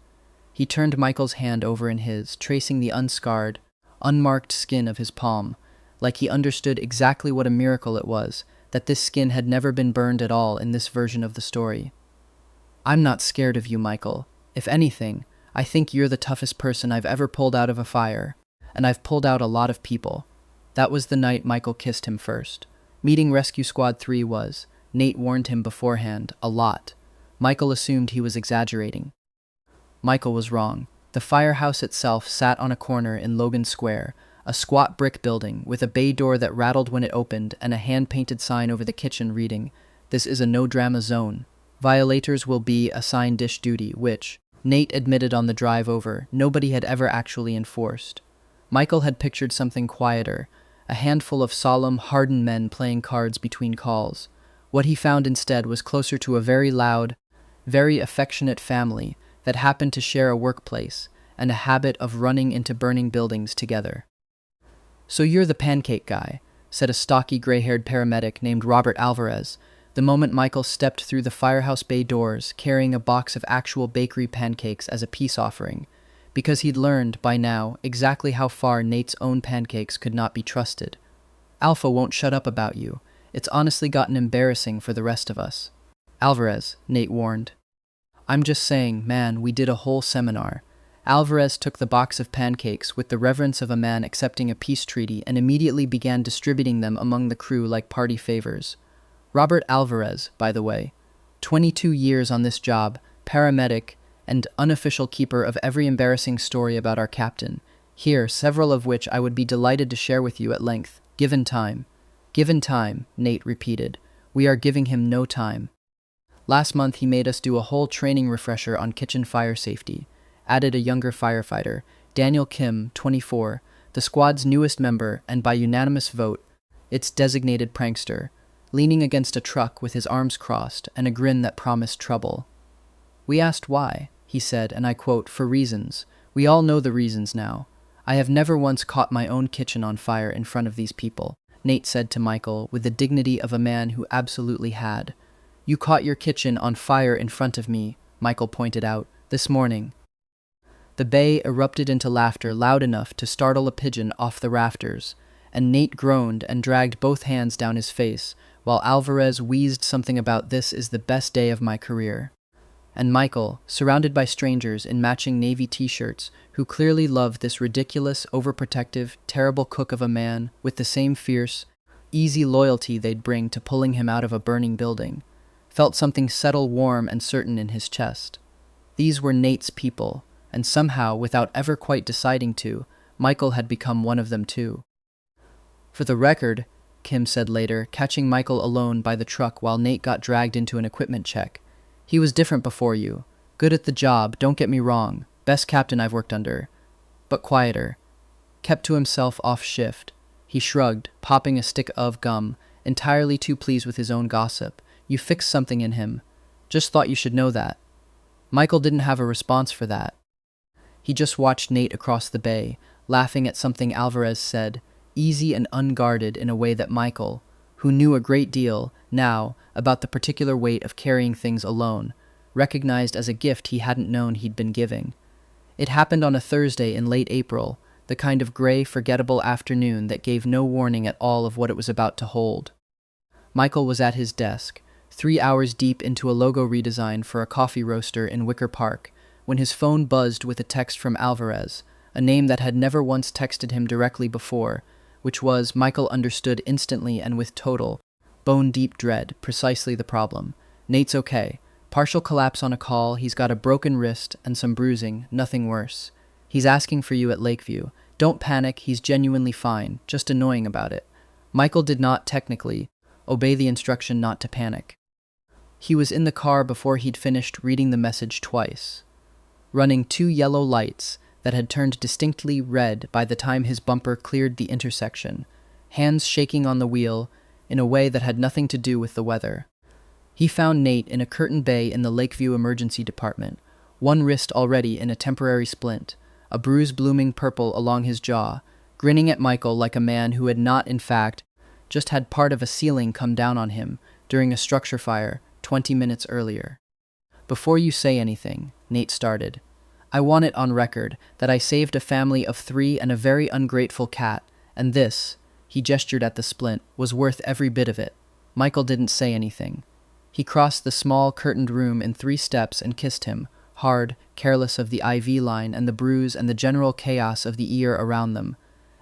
He turned Michael's hand over in his, tracing the unscarred, unmarked skin of his palm, like he understood exactly what a miracle it was, that this skin had never been burned at all in this version of the story. "I'm not scared of you, Michael. If anything, I think you're the toughest person I've ever pulled out of a fire, and I've pulled out a lot of people." That was the night Michael kissed him first. Meeting Rescue Squad 3 was, Nate warned him beforehand, a lot. Michael assumed he was exaggerating. Michael was wrong. The firehouse itself sat on a corner in Logan Square, a squat brick building with a bay door that rattled when it opened and a hand-painted sign over the kitchen reading, "This is a no-drama zone. Violators will be assigned dish duty," which, Nate admitted on the drive over, nobody had ever actually enforced. Michael had pictured something quieter, a handful of solemn, hardened men playing cards between calls. What he found instead was closer to a very loud, very affectionate family that happened to share a workplace and a habit of running into burning buildings together. "So you're the pancake guy," said a stocky gray-haired paramedic named Robert Alvarez, the moment Michael stepped through the firehouse bay doors carrying a box of actual bakery pancakes as a peace offering, because he'd learned, by now, exactly how far Nate's own pancakes could not be trusted. "Alpha won't shut up about you. It's honestly gotten embarrassing for the rest of us." "Alvarez," Nate warned. "I'm just saying, man, we did a whole seminar." Alvarez took the box of pancakes with the reverence of a man accepting a peace treaty and immediately began distributing them among the crew like party favors. Robert Alvarez, by the way, 22 years on this job, paramedic, and unofficial keeper of every embarrassing story about our captain. Here, several of which I would be delighted to share with you at length, given time. "Given time," Nate repeated. "We are giving him no time. Last month he made us do a whole training refresher on kitchen fire safety," added a younger firefighter, Daniel Kim, 24, the squad's newest member and by unanimous vote, its designated prankster, leaning against a truck with his arms crossed and a grin that promised trouble. "We asked why," he said, and I quote, "for reasons. We all know the reasons now. I have never once caught my own kitchen on fire in front of these people," Nate said to Michael with the dignity of a man who absolutely had. "You caught your kitchen on fire in front of me," Michael pointed out, "this morning." The bay erupted into laughter loud enough to startle a pigeon off the rafters, and Nate groaned and dragged both hands down his face, while Alvarez wheezed something about "this is the best day of my career." And Michael, surrounded by strangers in matching navy t-shirts, who clearly loved this ridiculous, overprotective, terrible cook of a man with the same fierce, easy loyalty they'd bring to pulling him out of a burning building, felt something settle warm and certain in his chest. These were Nate's people, and somehow, without ever quite deciding to, Michael had become one of them too. "For the record," Kim said later, catching Michael alone by the truck while Nate got dragged into an equipment check, "he was different before you. Good at the job, don't get me wrong. Best captain I've worked under. But quieter. Kept to himself off shift." He shrugged, popping a stick of gum, entirely too pleased with his own gossip. "You fixed something in him. Just thought you should know that." Michael didn't have a response for that. He just watched Nate across the bay, laughing at something Alvarez said, easy and unguarded in a way that Michael, who knew a great deal, now, about the particular weight of carrying things alone, recognized as a gift he hadn't known he'd been giving. It happened on a Thursday in late April, the kind of gray, forgettable afternoon that gave no warning at all of what it was about to hold. Michael was at his desk, 3 hours deep into a logo redesign for a coffee roaster in Wicker Park, when his phone buzzed with a text from Alvarez, a name that had never once texted him directly before, which was, Michael understood instantly and with total, Bone-deep dread, precisely the problem. Nate's okay. Partial collapse on a call, he's got a broken wrist and some bruising, nothing worse. He's asking for you at Lakeview. Don't panic, he's genuinely fine, just annoying about it. Michael did not, technically, obey the instruction not to panic. He was in the car before he'd finished reading the message twice, running 2 yellow lights that had turned distinctly red by the time his bumper cleared the intersection, hands shaking on the wheel in a way that had nothing to do with the weather. He found Nate in a curtained bay in the Lakeview Emergency Department, one wrist already in a temporary splint, a bruise blooming purple along his jaw, grinning at Michael like a man who had not, in fact, just had part of a ceiling come down on him during a structure fire 20 minutes earlier. Before you say anything, Nate started, I want it on record that I saved a family of 3 and a very ungrateful cat, and this, he gestured at the splint, was worth every bit of it. Michael didn't say anything. He crossed the small, curtained room in 3 steps and kissed him, hard, careless of the IV line and the bruise and the general chaos of the ear around them,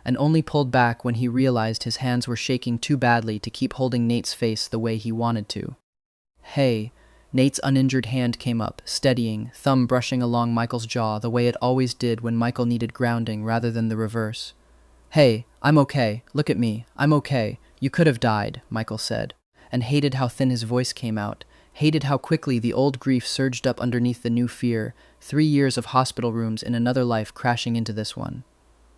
and only pulled back when he realized his hands were shaking too badly to keep holding Nate's face the way he wanted to. Hey, Nate's uninjured hand came up, steadying, thumb brushing along Michael's jaw the way it always did when Michael needed grounding rather than the reverse. Hey, I'm okay, look at me, I'm okay, you could have died, Michael said, and hated how thin his voice came out, hated how quickly the old grief surged up underneath the new fear, 3 years of hospital rooms in another life crashing into this one.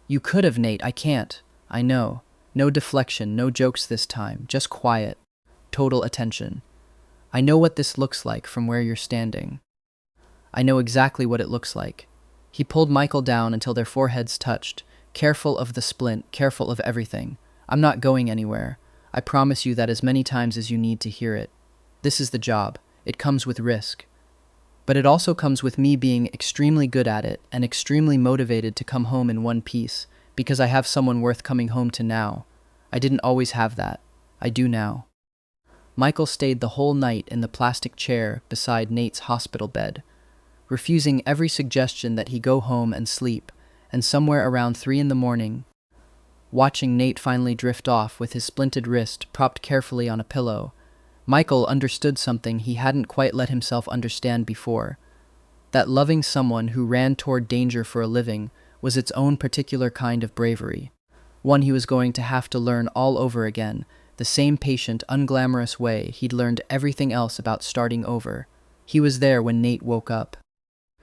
You could have, Nate, I can't. I know. No deflection, no jokes this time, just quiet. Total attention. I know what this looks like from where you're standing. I know exactly what it looks like. He pulled Michael down until their foreheads touched, careful of the splint, careful of everything. I'm not going anywhere. I promise you that as many times as you need to hear it. This is the job. It comes with risk. But it also comes with me being extremely good at it and extremely motivated to come home in one piece, because I have someone worth coming home to now. I didn't always have that. I do now. Michael stayed the whole night in the plastic chair beside Nate's hospital bed, refusing every suggestion that he go home and sleep, and somewhere around 3 in the morning, watching Nate finally drift off with his splinted wrist propped carefully on a pillow, Michael understood something he hadn't quite let himself understand before, that loving someone who ran toward danger for a living was its own particular kind of bravery, one he was going to have to learn all over again, the same patient, unglamorous way he'd learned everything else about starting over. He was there when Nate woke up.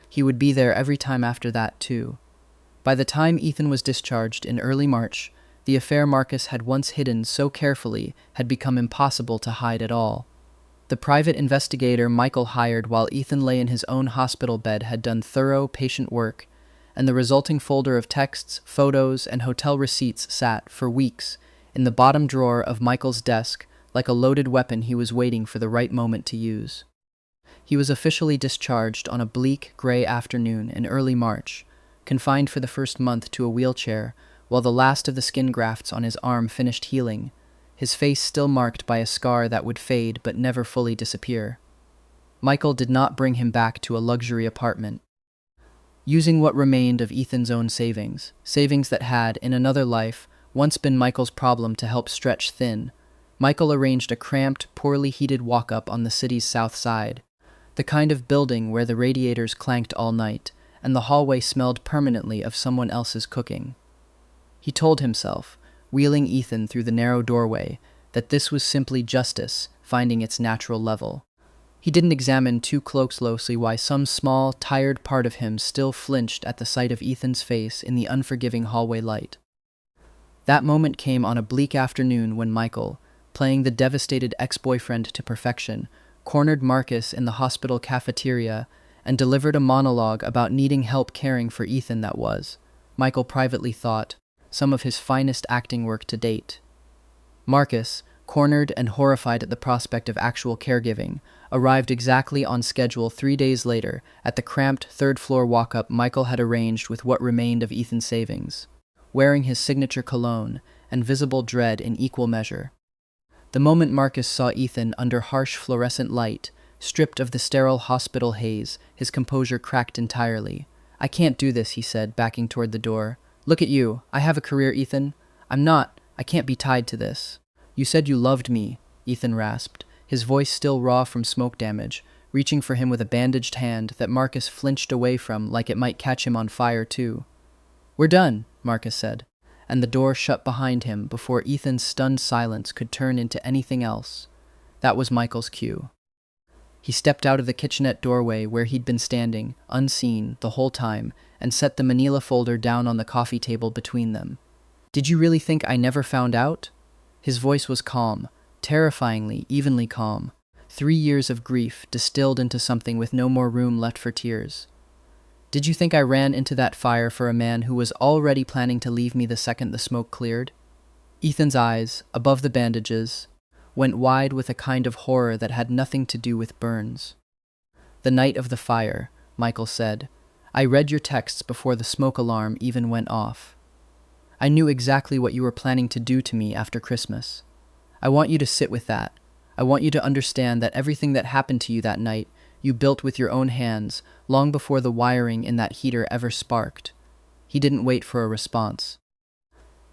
He would be there every time after that, too. By the time Ethan was discharged in early March, the affair Marcus had once hidden so carefully had become impossible to hide at all. The private investigator Michael hired while Ethan lay in his own hospital bed had done thorough patient work, and the resulting folder of texts, photos, and hotel receipts sat, for weeks, in the bottom drawer of Michael's desk like a loaded weapon he was waiting for the right moment to use. He was officially discharged on a bleak, gray afternoon in early March, confined for the first month to a wheelchair, while the last of the skin grafts on his arm finished healing, his face still marked by a scar that would fade but never fully disappear. Michael did not bring him back to a luxury apartment. Using what remained of Ethan's own savings that had, in another life, once been Michael's problem to help stretch thin, Michael arranged a cramped, poorly heated walk-up on the city's south side, the kind of building where the radiators clanked all night, and the hallway smelled permanently of someone else's cooking. He told himself, wheeling Ethan through the narrow doorway, that this was simply justice finding its natural level. He didn't examine too closely why some small, tired part of him still flinched at the sight of Ethan's face in the unforgiving hallway light. That moment came on a bleak afternoon when Michael, playing the devastated ex-boyfriend to perfection, cornered Marcus in the hospital cafeteria and delivered a monologue about needing help caring for Ethan that was, Michael privately thought, some of his finest acting work to date. Marcus, cornered and horrified at the prospect of actual caregiving, arrived exactly on schedule 3 days later at the cramped third-floor walk-up Michael had arranged with what remained of Ethan's savings, wearing his signature cologne and visible dread in equal measure. The moment Marcus saw Ethan under harsh fluorescent light, stripped of the sterile hospital haze, his composure cracked entirely. I can't do this, he said, backing toward the door. Look at you. I have a career, Ethan. I can't be tied to this. You said you loved me. Ethan rasped, his voice still raw from smoke damage, reaching for him with a bandaged hand that Marcus flinched away from like it might catch him on fire too. "We're done," Marcus said, and the door shut behind him before Ethan's stunned silence could turn into anything else. That was Michael's cue. He stepped out of the kitchenette doorway where he'd been standing, unseen, the whole time, and set the manila folder down on the coffee table between them. "Did you really think I never found out?" His voice was calm, terrifyingly, evenly calm. 3 years of grief distilled into something with no more room left for tears. "Did you think I ran into that fire for a man who was already planning to leave me the second the smoke cleared?" Ethan's eyes, above the bandages, went wide with a kind of horror that had nothing to do with burns. "The night of the fire," Michael said. "I read your texts before the smoke alarm even went off. I knew exactly what you were planning to do to me after Christmas. I want you to sit with that. I want you to understand that everything that happened to you that night, you built with your own hands, long before the wiring in that heater ever sparked." He didn't wait for a response.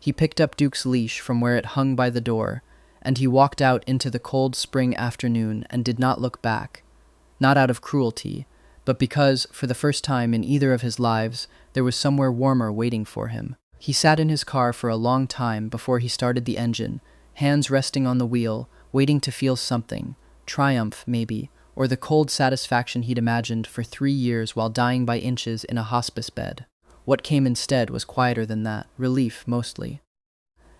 He picked up Duke's leash from where it hung by the door, and he walked out into the cold spring afternoon and did not look back. Not out of cruelty, but because, for the first time in either of his lives, there was somewhere warmer waiting for him. He sat in his car for a long time before he started the engine, hands resting on the wheel, waiting to feel something, triumph maybe, or the cold satisfaction he'd imagined for 3 years while dying by inches in a hospice bed. What came instead was quieter than that, relief mostly.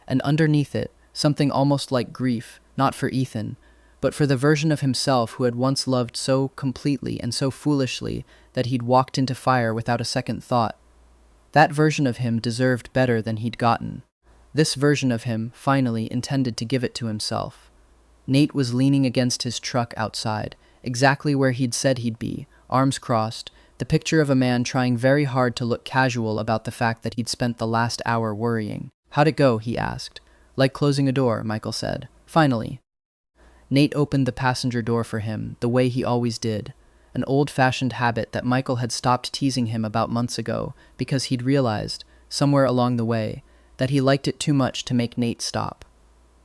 And underneath it, something almost like grief, not for Ethan, but for the version of himself who had once loved so completely and so foolishly that he'd walked into fire without a second thought. That version of him deserved better than he'd gotten. This version of him, finally, intended to give it to himself. Nate was leaning against his truck outside, exactly where he'd said he'd be, arms crossed, the picture of a man trying very hard to look casual about the fact that he'd spent the last hour worrying. "How'd it go?" he asked. "Like closing a door," Michael said. "Finally." Nate opened the passenger door for him, the way he always did, an old-fashioned habit that Michael had stopped teasing him about months ago because he'd realized, somewhere along the way, that he liked it too much to make Nate stop.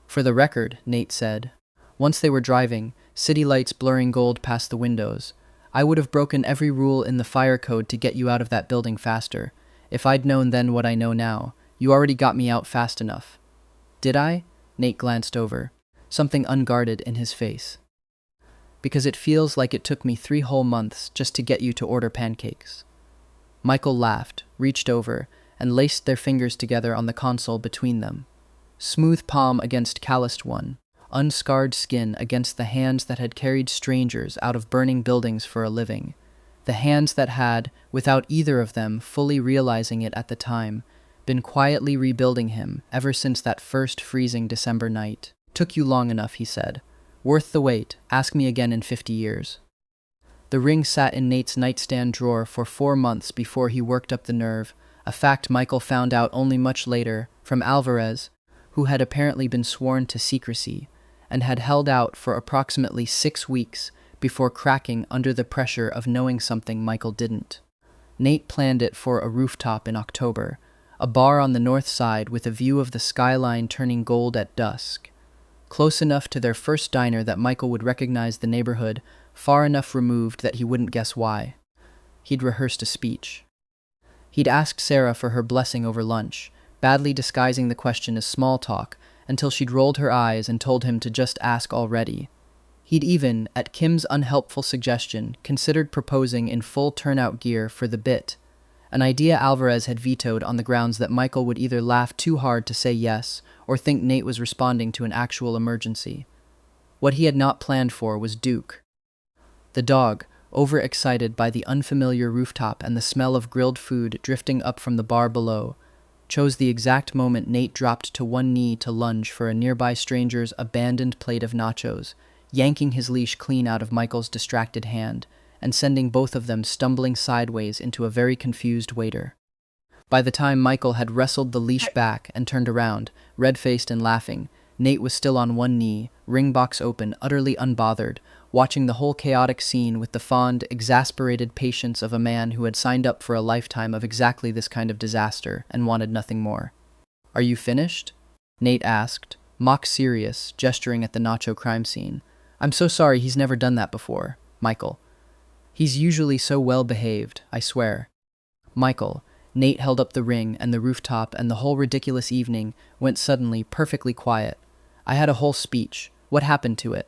"For the record," Nate said. Once they were driving, city lights blurring gold past the windows, "I would have broken every rule in the fire code to get you out of that building faster. If I'd known then what I know now, you already got me out fast enough." "Did I?" Nate glanced over, something unguarded in his face. "Because it feels like it took me 3 whole months just to get you to order pancakes." Michael laughed, reached over, and laced their fingers together on the console between them. Smooth palm against calloused one, unscarred skin against the hands that had carried strangers out of burning buildings for a living. The hands that had, without either of them fully realizing it at the time, been quietly rebuilding him ever since that first freezing December night. "Took you long enough," he said. "Worth the wait. Ask me again in 50 years. The ring sat in Nate's nightstand drawer for 4 months before he worked up the nerve, a fact Michael found out only much later, from Alvarez, who had apparently been sworn to secrecy, and had held out for approximately 6 weeks before cracking under the pressure of knowing something Michael didn't. Nate planned it for a rooftop in October, a bar on the north side with a view of the skyline turning gold at dusk. Close enough to their first diner that Michael would recognize the neighborhood, far enough removed that he wouldn't guess why. He'd rehearsed a speech. He'd asked Sarah for her blessing over lunch, badly disguising the question as small talk, until she'd rolled her eyes and told him to just ask already. He'd even, at Kim's unhelpful suggestion, considered proposing in full turnout gear for the bit, an idea Alvarez had vetoed on the grounds that Michael would either laugh too hard to say yes or think Nate was responding to an actual emergency. What he had not planned for was Duke. The dog, overexcited by the unfamiliar rooftop and the smell of grilled food drifting up from the bar below, chose the exact moment Nate dropped to one knee to lunge for a nearby stranger's abandoned plate of nachos, yanking his leash clean out of Michael's distracted hand, and sending both of them stumbling sideways into a very confused waiter. By the time Michael had wrestled the leash back and turned around, red-faced and laughing, Nate was still on one knee, ring box open, utterly unbothered, watching the whole chaotic scene with the fond, exasperated patience of a man who had signed up for a lifetime of exactly this kind of disaster and wanted nothing more. "Are you finished?" Nate asked, mock serious, gesturing at the nacho crime scene. I'm so sorry, he's never done that before. Michael. He's usually so well behaved, I swear. Michael. Nate held up the ring, and the rooftop and the whole ridiculous evening went suddenly perfectly quiet. I had a whole speech. What happened to it?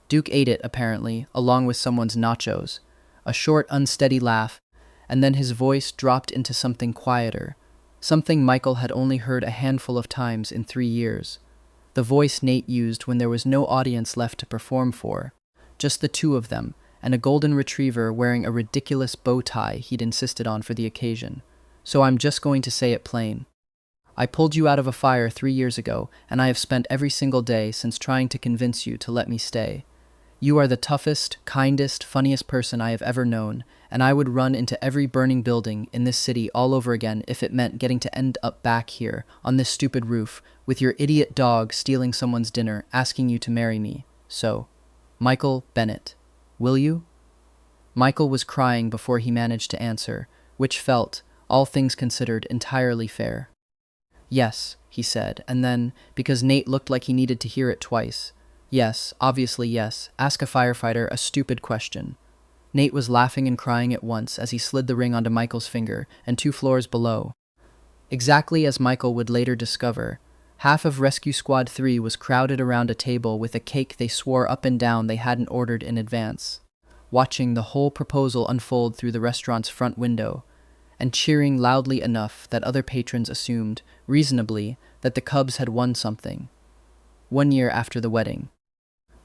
Duke ate it, apparently, along with someone's nachos. A short, unsteady laugh, and then his voice dropped into something quieter, something Michael had only heard a handful of times in 3 years. The voice Nate used when there was no audience left to perform for. Just the two of them, and a golden retriever wearing a ridiculous bow tie he'd insisted on for the occasion. So I'm just going to say it plain. I pulled you out of a fire 3 years ago, and I have spent every single day since trying to convince you to let me stay. You are the toughest, kindest, funniest person I have ever known, and I would run into every burning building in this city all over again if it meant getting to end up back here, on this stupid roof, with your idiot dog stealing someone's dinner, asking you to marry me. So, Michael Bennett, will you? Michael was crying before he managed to answer, which felt, all things considered, entirely fair. Yes, he said, and then, because Nate looked like he needed to hear it twice, yes, obviously yes, ask a firefighter a stupid question. Nate was laughing and crying at once as he slid the ring onto Michael's finger, and 2 floors below. Exactly as Michael would later discover, half of Rescue Squad 3 was crowded around a table with a cake they swore up and down they hadn't ordered in advance, watching the whole proposal unfold through the restaurant's front window, and cheering loudly enough that other patrons assumed, reasonably, that the Cubs had won something. 1 year after the wedding.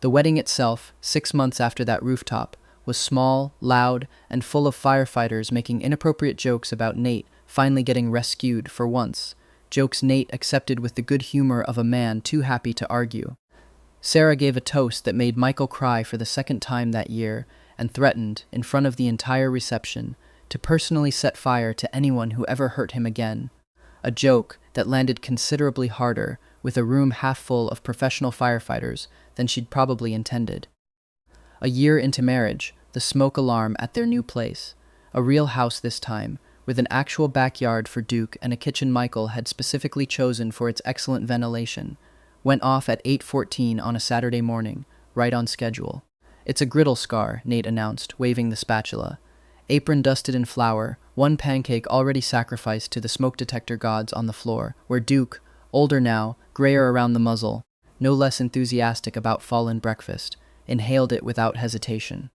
The wedding itself, 6 months after that rooftop, was small, loud, and full of firefighters making inappropriate jokes about Nate finally getting rescued for once, jokes Nate accepted with the good humor of a man too happy to argue. Sarah gave a toast that made Michael cry for the 2nd time that year and threatened, in front of the entire reception, to personally set fire to anyone who ever hurt him again. A joke that landed considerably harder with a room half full of professional firefighters than she'd probably intended. A year into marriage, the smoke alarm at their new place, a real house this time, with an actual backyard for Duke and a kitchen Michael had specifically chosen for its excellent ventilation, went off at 8:14 on a Saturday morning, right on schedule. It's a griddle scar, Nate announced, waving the spatula. Apron dusted in flour, 1 pancake already sacrificed to the smoke detector gods on the floor, where Duke, older now, grayer around the muzzle, no less enthusiastic about fallen breakfast, inhaled it without hesitation.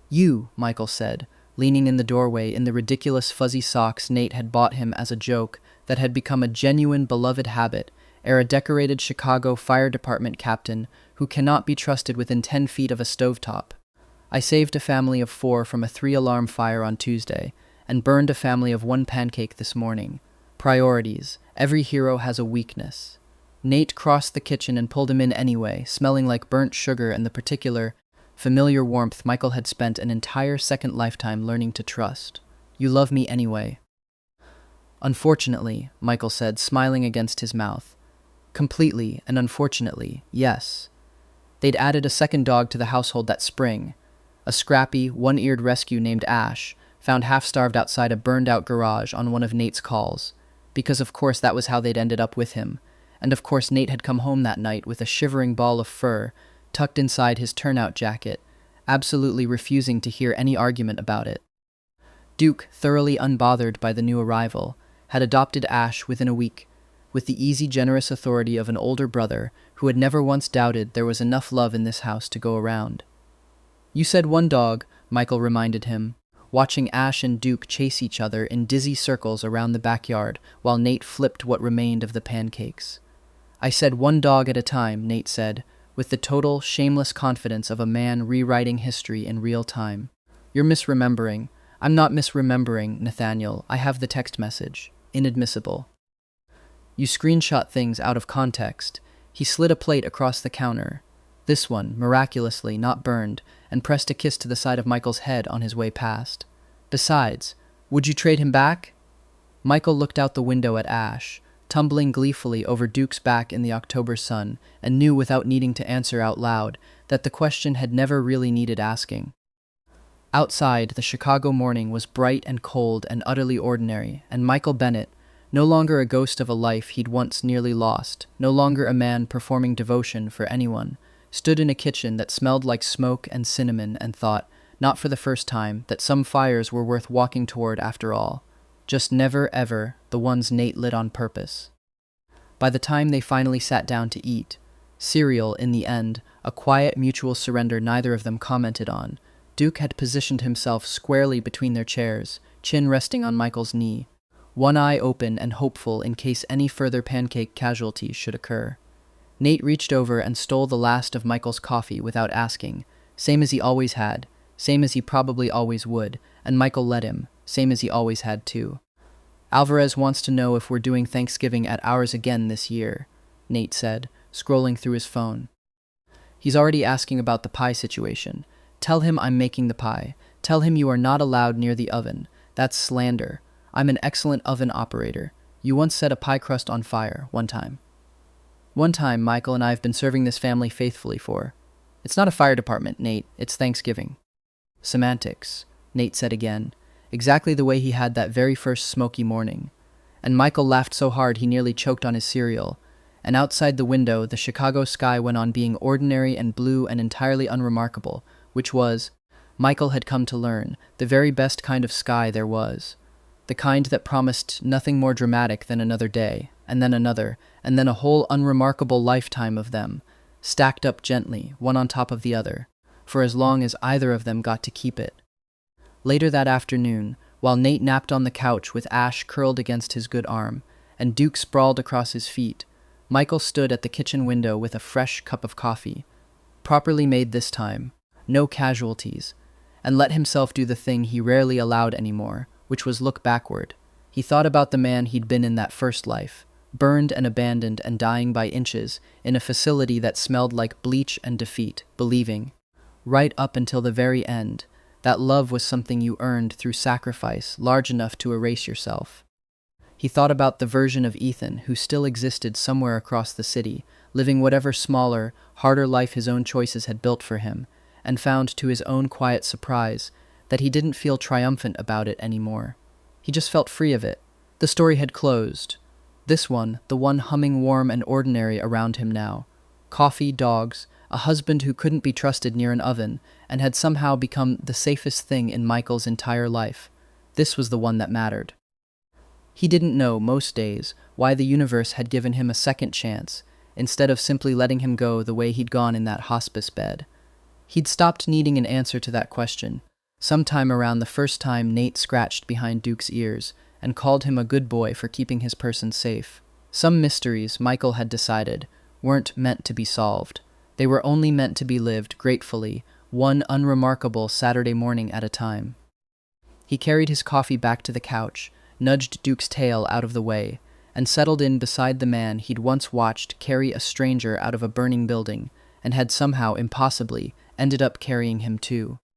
You, Michael said, leaning in the doorway in the ridiculous fuzzy socks Nate had bought him as a joke that had become a genuine beloved habit, ere a decorated Chicago Fire Department captain who cannot be trusted within 10 feet of a stovetop. I saved a family of 4 from a 3-alarm fire on Tuesday, and burned a family of 1 pancake this morning. Priorities. Every hero has a weakness. Nate crossed the kitchen and pulled him in anyway, smelling like burnt sugar and the particular, familiar warmth Michael had spent an entire second lifetime learning to trust. You love me anyway. Unfortunately, Michael said, smiling against his mouth. Completely and unfortunately, yes. They'd added a 2nd dog to the household that spring. A scrappy, 1-eared rescue named Ash, found half-starved outside a burned-out garage on one of Nate's calls, because of course that was how they'd ended up with him, and of course Nate had come home that night with a shivering ball of fur tucked inside his turnout jacket, absolutely refusing to hear any argument about it. Duke, thoroughly unbothered by the new arrival, had adopted Ash within a week, with the easy, generous authority of an older brother who had never once doubted there was enough love in this house to go around. You said 1 dog, Michael reminded him, watching Ash and Duke chase each other in dizzy circles around the backyard while Nate flipped what remained of the pancakes. I said 1 dog at a time, Nate said, with the total, shameless confidence of a man rewriting history in real time. You're misremembering. I'm not misremembering, Nathaniel. I have the text message. Inadmissible. You screenshot things out of context. He slid a plate across the counter. This one, miraculously, not burned, and pressed a kiss to the side of Michael's head on his way past. Besides, would you trade him back? Michael looked out the window at Ash, tumbling gleefully over Duke's back in the October sun, and knew without needing to answer out loud that the question had never really needed asking. Outside, the Chicago morning was bright and cold and utterly ordinary, and Michael Bennett, No longer a ghost of a life he'd once nearly lost, no longer a man performing devotion for anyone, stood in a kitchen that smelled like smoke and cinnamon and thought, not for the first time, that some fires were worth walking toward after all. Just never, ever, the ones Nate lit on purpose. By the time they finally sat down to eat, cereal, in the end, a quiet mutual surrender neither of them commented on, Duke had positioned himself squarely between their chairs, chin resting on Michael's knee, one eye open and hopeful in case any further pancake casualties should occur. Nate reached over and stole the last of Michael's coffee without asking, same as he always had, same as he probably always would, and Michael let him, same as he always had too. Alvarez wants to know if we're doing Thanksgiving at ours again this year, Nate said, scrolling through his phone. He's already asking about the pie situation. Tell him I'm making the pie. Tell him you are not allowed near the oven. That's slander. I'm an excellent oven operator. You once set a pie crust on fire, one time. One time, Michael and I have been serving this family faithfully for. It's not a fire department, Nate. It's Thanksgiving. Semantics, Nate said again, exactly the way he had that very first smoky morning. And Michael laughed so hard he nearly choked on his cereal. And outside the window, the Chicago sky went on being ordinary and blue and entirely unremarkable, which was, Michael had come to learn, the very best kind of sky there was. The kind that promised nothing more dramatic than another day, and then another, and then a whole unremarkable lifetime of them, stacked up gently, one on top of the other, for as long as either of them got to keep it. Later that afternoon, while Nate napped on the couch with Ash curled against his good arm, and Duke sprawled across his feet, Michael stood at the kitchen window with a fresh cup of coffee, properly made this time, no casualties, and let himself do the thing he rarely allowed anymore, which was look backward. He thought about the man he'd been in that first life, burned and abandoned and dying by inches in a facility that smelled like bleach and defeat, believing, right up until the very end, that love was something you earned through sacrifice large enough to erase yourself. He thought about the version of Ethan who still existed somewhere across the city, living whatever smaller, harder life his own choices had built for him, and found to his own quiet surprise that he didn't feel triumphant about it anymore. He just felt free of it. The story had closed. This one, the one humming warm and ordinary around him now. Coffee, dogs, a husband who couldn't be trusted near an oven, and had somehow become the safest thing in Michael's entire life. This was the one that mattered. He didn't know, most days, why the universe had given him a second chance, instead of simply letting him go the way he'd gone in that hospice bed. He'd stopped needing an answer to that question, sometime around the first time Nate scratched behind Duke's ears and called him a good boy for keeping his person safe. Some mysteries, Michael had decided, weren't meant to be solved. They were only meant to be lived gratefully, one unremarkable Saturday morning at a time. He carried his coffee back to the couch, nudged Duke's tail out of the way, and settled in beside the man he'd once watched carry a stranger out of a burning building, and had somehow, impossibly, ended up carrying him too.